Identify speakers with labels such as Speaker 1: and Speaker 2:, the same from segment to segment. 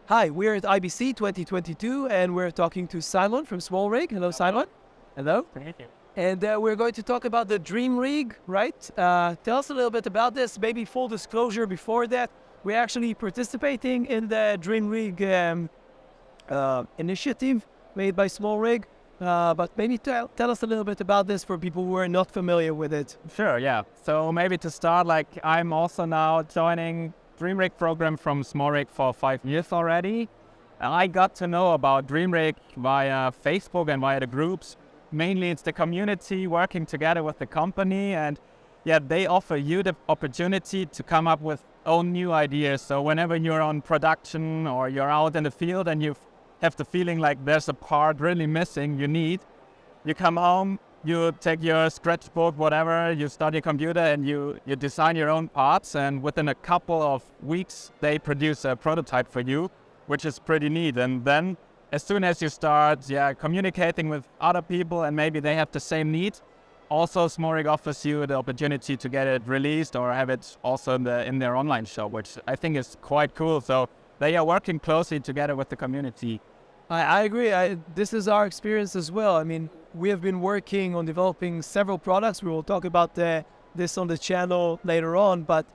Speaker 1: Hi, we're at IBC 2022 and we're talking to Simon from SmallRig. Hello, Simon. Hello.
Speaker 2: Thank you.
Speaker 1: And we're going to talk about the Dreamrig, right? Tell us a little bit about this. Maybe full disclosure before that. We're actually participating in the Dreamrig initiative made by SmallRig. But maybe tell us a little bit about this for people who are not familiar with it.
Speaker 2: Sure, yeah. So maybe to start, I'm also now joining Dreamrig program from SmallRig for 5 years already. I got to know about Dreamrig via Facebook and via the groups. Mainly it's the community working together with the company, and yeah, they offer you the opportunity to come up with own new ideas. So whenever you're on production or you're out in the field and you have the feeling like there's a part really missing you come home, you take your sketchbook, whatever, you start your computer and you design your own parts, and within a couple of weeks they produce a prototype for you, which is pretty neat. And then as soon as you start communicating with other people and maybe they have the same need, also SmallRig offers you the opportunity to get it released or have it also in their online shop, which I think is quite cool. So they are working closely together with the community.
Speaker 1: I agree. This is our experience as well. I mean, we have been working on developing several products. We will talk about this on the channel later on. But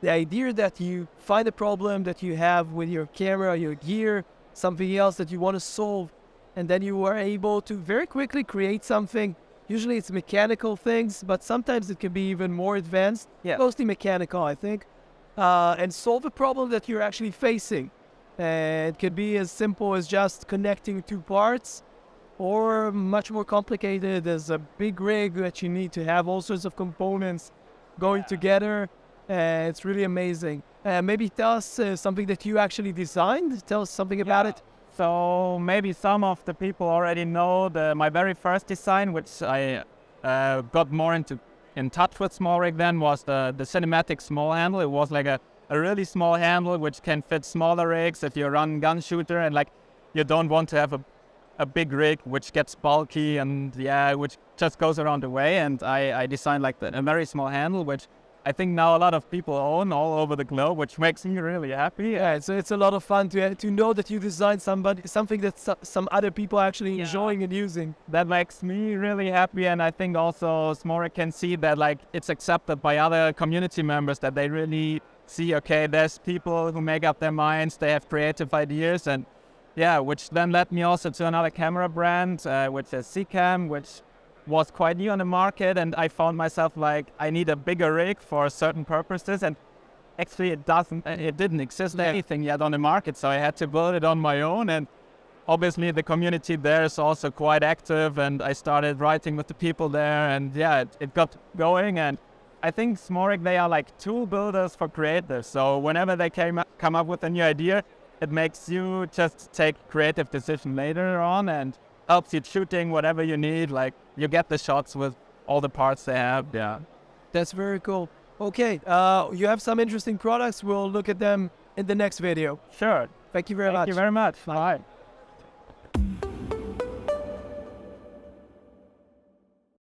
Speaker 1: the idea that you find a problem that you have with your camera, your gear, something else that you want to solve, and then you are able to very quickly create something. Usually it's mechanical things, but sometimes it can be even more advanced.
Speaker 2: Yeah.
Speaker 1: Mostly mechanical, I think. And solve a problem that you're actually facing. It could be as simple as just connecting two parts, or much more complicated as a big rig that you need to have all sorts of components going together. It's really amazing. Maybe tell us something that you actually designed. Tell us something about it.
Speaker 2: So maybe some of the people already know my very first design, which I got more in touch with SmallRig then, was the cinematic small handle. It was like a really small handle which can fit smaller rigs if you run gun shooter and you don't want to have a big rig which gets bulky and which just goes around the way. And I designed a very small handle, which I think now a lot of people own all over the globe, which makes me really happy.
Speaker 1: Yeah, so it's a lot of fun to know that you designed something that some other people are actually enjoying and using.
Speaker 2: That makes me really happy, and I think also SmallRig can see that it's accepted by other community members, that they really see, okay, there's people who make up their minds, they have creative ideas, and which then led me also to another camera brand, which is Seacam, which was quite new on the market, and I found myself I need a bigger rig for certain purposes, and actually it didn't exist anything yet on the market, so I had to build it on my own. And obviously the community there is also quite active, and I started writing with the people there, and it got going. And I think SmallRig, they are tool builders for creators, so whenever they come up with a new idea, it makes you just take creative decision later on and helps you shooting whatever you need. You get the shots with all the parts they have. Yeah,
Speaker 1: that's very cool. Okay, you have some interesting products. We'll look at them in the next video.
Speaker 2: Sure.
Speaker 1: Thank you very much.
Speaker 2: Thank you very much. Bye.